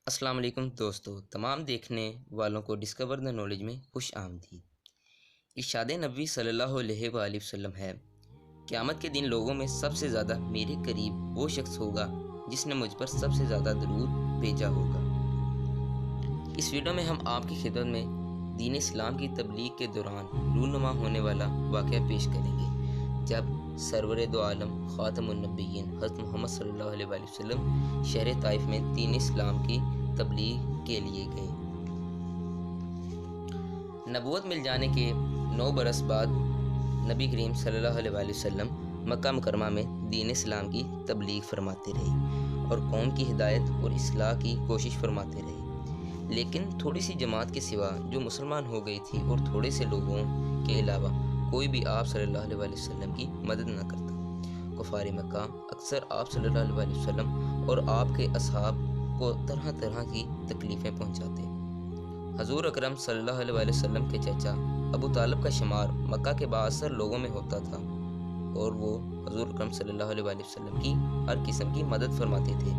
السلام علیکم دوستو، تمام دیکھنے والوں کو ڈسکور دا نالج میں خوش آمدید۔ ارشاد نبوی صلی اللہ علیہ وآلہ وسلم ہے، قیامت کے دن لوگوں میں سب سے زیادہ میرے قریب وہ شخص ہوگا جس نے مجھ پر سب سے زیادہ درود بھیجا ہوگا۔ اس ویڈیو میں ہم آپ کی خدمت میں دین اسلام کی تبلیغ کے دوران رونما ہونے والا واقعہ پیش کریں گے، جب سرور دو عالم خاتم النبیین حضرت محمد صلی اللہ علیہ وآلہ وسلم شہر طائف میں دین اسلام کی تبلیغ کے لیے گئے۔ نبوت مل جانے کے 9 برس بعد نبی کریم صلی اللہ علیہ وآلہ وسلم مکہ مکرمہ میں دین اسلام کی تبلیغ فرماتے رہے اور قوم کی ہدایت اور اصلاح کی کوشش فرماتے رہے، لیکن تھوڑی سی جماعت کے سوا جو مسلمان ہو گئی تھی اور تھوڑے سے لوگوں کے علاوہ کوئی بھی آپ صلی اللہ علیہ وآلہ وسلم کی مدد نہ کرتا۔ کفار مکہ اکثر آپ صلی اللہ علیہ وآلہ وسلم اور آپ کے اصحاب کو طرح طرح کی تکلیفیں پہنچاتے۔ حضور اکرم صلی اللہ علیہ وآلہ وسلم کے چچا ابو طالب کا شمار مکہ کے بااثر لوگوں میں ہوتا تھا اور وہ حضور اکرم صلی اللہ علیہ وآلہ وسلم کی ہر قسم کی مدد فرماتے تھے۔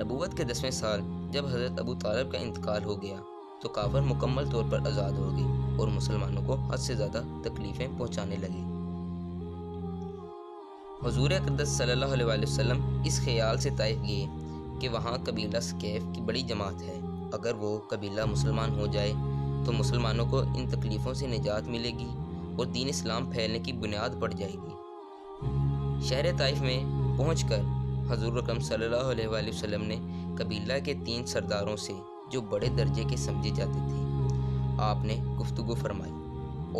نبوت کے 10ویں سال جب حضرت ابو طالب کا انتقال ہو گیا تو کافر مکمل طور پر آزاد ہو گئے اور مسلمانوں کو حد سے زیادہ تکلیفیں پہنچانے لگے۔ حضور اقدس صلی اللہ علیہ وآلہ وسلم اس خیال سے طائف گئے کہ وہاں قبیلہ ثقیف کی بڑی جماعت ہے، اگر وہ قبیلہ مسلمان ہو جائے تو مسلمانوں کو ان تکلیفوں سے نجات ملے گی اور دین اسلام پھیلنے کی بنیاد پڑ جائے گی۔ شہر طائف میں پہنچ کر حضور اکرم صلی اللہ علیہ وآلہ وسلم نے قبیلہ کے 3 سرداروں سے جو بڑے درجے کے سمجھے جاتے تھے آپ نے گفتگو فرمائی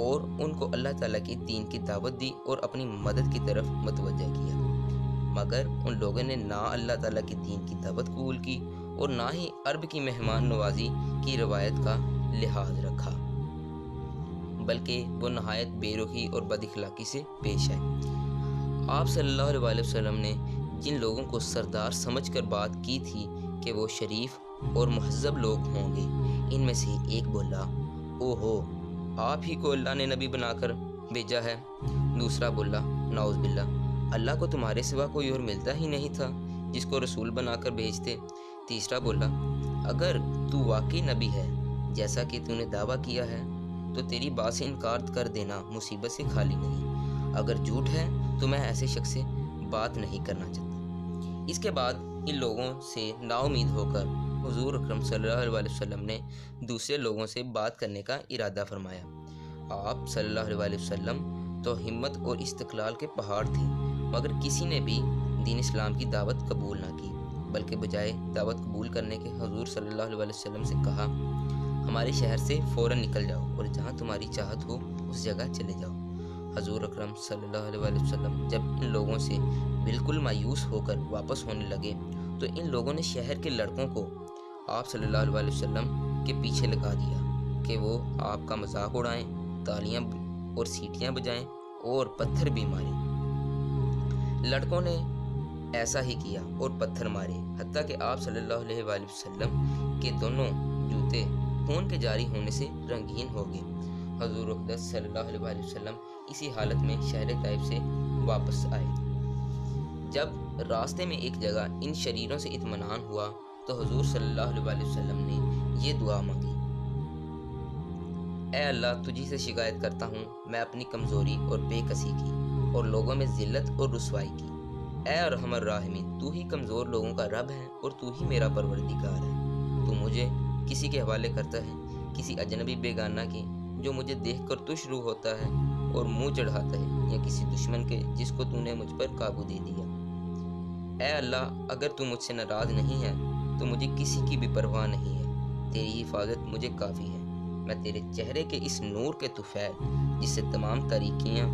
اور ان کو اللہ تعالیٰ کی دین کی دعوت دی اور اپنی مدد کی طرف متوجہ کیا، مگر ان لوگوں نے نہ اللہ تعالیٰ کی دین کی دعوت قبول کی اور نہ ہی عرب کی مہمان نوازی کی روایت کا لحاظ رکھا، بلکہ وہ نہایت بے رخی اور بد اخلاقی سے پیش آئے۔ آپ صلی اللہ علیہ وآلہ وسلم نے جن لوگوں کو سردار سمجھ کر بات کی تھی کہ وہ شریف اور مہذب لوگ ہوں گے، ان میں سے ایک بولا، او ہو، آپ ہی کو اللہ نے نبی بنا کر بھیجا ہے۔ دوسرا بولا، نعوذ باللہ، اللہ کو تمہارے سوا کوئی اور ملتا ہی نہیں تھا جس کو رسول بنا کر بھیجتے۔ تیسرا بولا، اگر تو واقعی نبی ہے جیسا کہ تو نے دعویٰ کیا ہے تو تیری بات سے انکار کر دینا مصیبت سے خالی نہیں، اگر جھوٹ ہے تو میں ایسے شخص سے بات نہیں کرنا چاہتا۔ اس کے بعد ان لوگوں سے نا امید ہو کر حضور اکرم صلی اللہ علیہ وسلم نے دوسرے لوگوں سے بات کرنے کا ارادہ فرمایا۔ آپ صلی اللہ علیہ وسلم تو ہمت اور استقلال کے پہاڑ تھے، مگر کسی نے بھی دین اسلام کی دعوت قبول نہ کی، بلکہ بجائے دعوت قبول کرنے کے حضور صلی اللہ علیہ وسلم سے کہا، ہمارے شہر سے فوراً نکل جاؤ اور جہاں تمہاری چاہت ہو اس جگہ چلے جاؤ۔ حضور اکرم صلی اللہ علیہ وسلم جب ان لوگوں سے بالکل مایوس ہو کر واپس ہونے لگے تو ان لوگوں نے شہر کے لڑکوں کو آپ صلی اللہ علیہ وسلم کے پیچھے لگا دیا کہ وہ آپ کا مذاق اڑائیں، تالیاں اور سیٹیاں بجائیں اور پتھر بھی ماریں۔ لڑکوں نے ایسا ہی کیا اور پتھر مارے، حتیٰ کہ آپ صلی اللہ علیہ وآلہ وسلم کے دونوں جوتے خون کے جاری ہونے سے رنگین ہو گئے۔ حضور اقدس صلی اللہ علیہ وآلہ وسلم اسی حالت میں شہر طائف سے واپس آئے۔ جب راستے میں ایک جگہ ان شریروں سے اطمینان ہوا تو حضور صلی اللہ علیہ وآلہ وسلم نے یہ دعا مانگی، اے اللہ، تجھی سے شکایت کرتا ہوں میں اپنی کمزوری اور بے کسی کی اور لوگوں میں ذلت اور رسوائی کی۔ اے ارحم الراحمین، تو ہی کمزور لوگوں کا رب ہے اور تو ہی میرا پروردگار ہے۔ تو مجھے کسی کے حوالے کرتا ہے، کسی اجنبی بیگانہ کی جو مجھے دیکھ کر تش روح ہوتا ہے اور منہ چڑھاتا ہے، یا کسی دشمن کے جس کو تو نے مجھ پر قابو دے دیا۔ اے اللہ، اگر تو مجھ سے ناراض نہیں ہے تو مجھے کسی کی بھی پرواہ نہیں ہے، تیری حفاظت مجھے کافی ہے۔ میں تیرے چہرے کے اس نور کے طفیل جس سے تمام تاریکیاں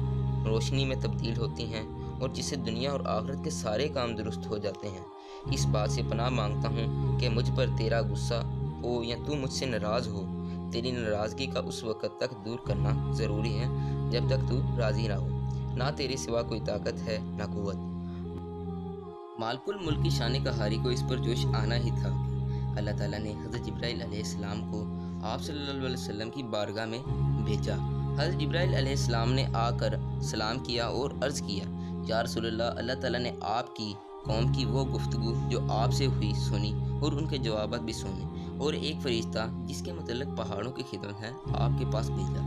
روشنی میں تبدیل ہوتی ہیں اور جس سے دنیا اور آخرت کے سارے کام درست ہو جاتے ہیں، اس بات سے پناہ مانگتا ہوں کہ مجھ پر تیرا غصہ ہو یا تو مجھ سے ناراض ہو۔ تیری ناراضگی کا اس وقت تک دور کرنا ضروری ہے جب تک تو راضی نہ ہو، نہ تیرے سوا کوئی طاقت ہے نہ قوت۔ مالک الملک کی شان قہاری کو اس پر جوش آنا ہی تھا کہ اللہ تعالیٰ نے حضرت جبرائیل علیہ السلام کو آپ صلی اللہ علیہ وسلم کی بارگاہ میں بھیجا۔ حضرت جبرائیل علیہ السلام نے آ کر سلام کیا اور عرض کیا، یا رسول اللہ، اللہ تعالیٰ نے آپ کی قوم کی وہ گفتگو جو آپ سے ہوئی سنی اور ان کے جوابات بھی سنے، اور ایک فرشتہ جس کے متعلق پہاڑوں کی خدمت ہے آپ کے پاس بھیجا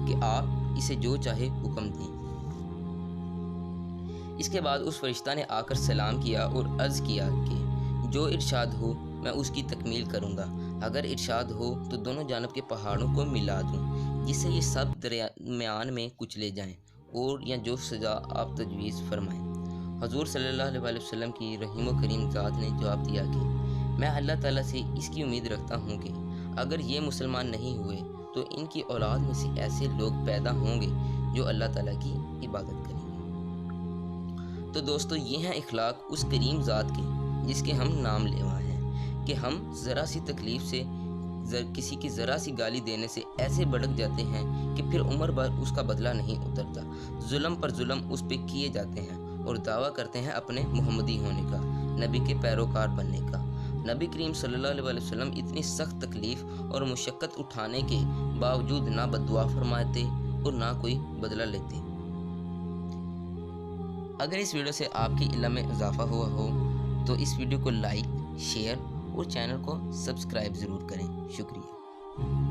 کہ آپ اسے جو چاہے حکم دیں۔ اس کے بعد اس فرشتہ نے آ کر سلام کیا اور عرض کیا کہ جو ارشاد ہو میں اس کی تکمیل کروں گا، اگر ارشاد ہو تو دونوں جانب کے پہاڑوں کو ملا دوں جس سے یہ سب درمیان میں کچلے جائیں، اور یا جو سزا آپ تجویز فرمائیں۔ حضور صلی اللہ علیہ وسلم کی رحیم و کریم ذات نے جواب دیا کہ میں اللہ تعالیٰ سے اس کی امید رکھتا ہوں کہ اگر یہ مسلمان نہیں ہوئے تو ان کی اولاد میں سے ایسے لوگ پیدا ہوں گے جو اللہ تعالیٰ کی عبادت کریں گے۔ تو دوستو، یہ ہیں اخلاق اس کریم ذات کے جس کے ہم نام لیوا ہیں کہ ہم ذرا سی تکلیف سے، کسی کی ذرا سی گالی دینے سے ایسے بھڑک جاتے ہیں کہ پھر عمر بھر اس کا بدلہ نہیں اترتا، ظلم پر ظلم اس پہ کیے جاتے ہیں، اور دعویٰ کرتے ہیں اپنے محمدی ہونے کا، نبی کے پیروکار بننے کا۔ نبی کریم صلی اللہ علیہ وسلم اتنی سخت تکلیف اور مشقت اٹھانے کے باوجود نہ بددعا فرماتے اور نہ کوئی بدلہ لیتے۔ اگر اس ویڈیو سے آپ کی علم میں اضافہ ہوا ہو تو اس ویڈیو کو لائک، شیئر اور چینل کو سبسکرائب ضرور کریں۔ شکریہ۔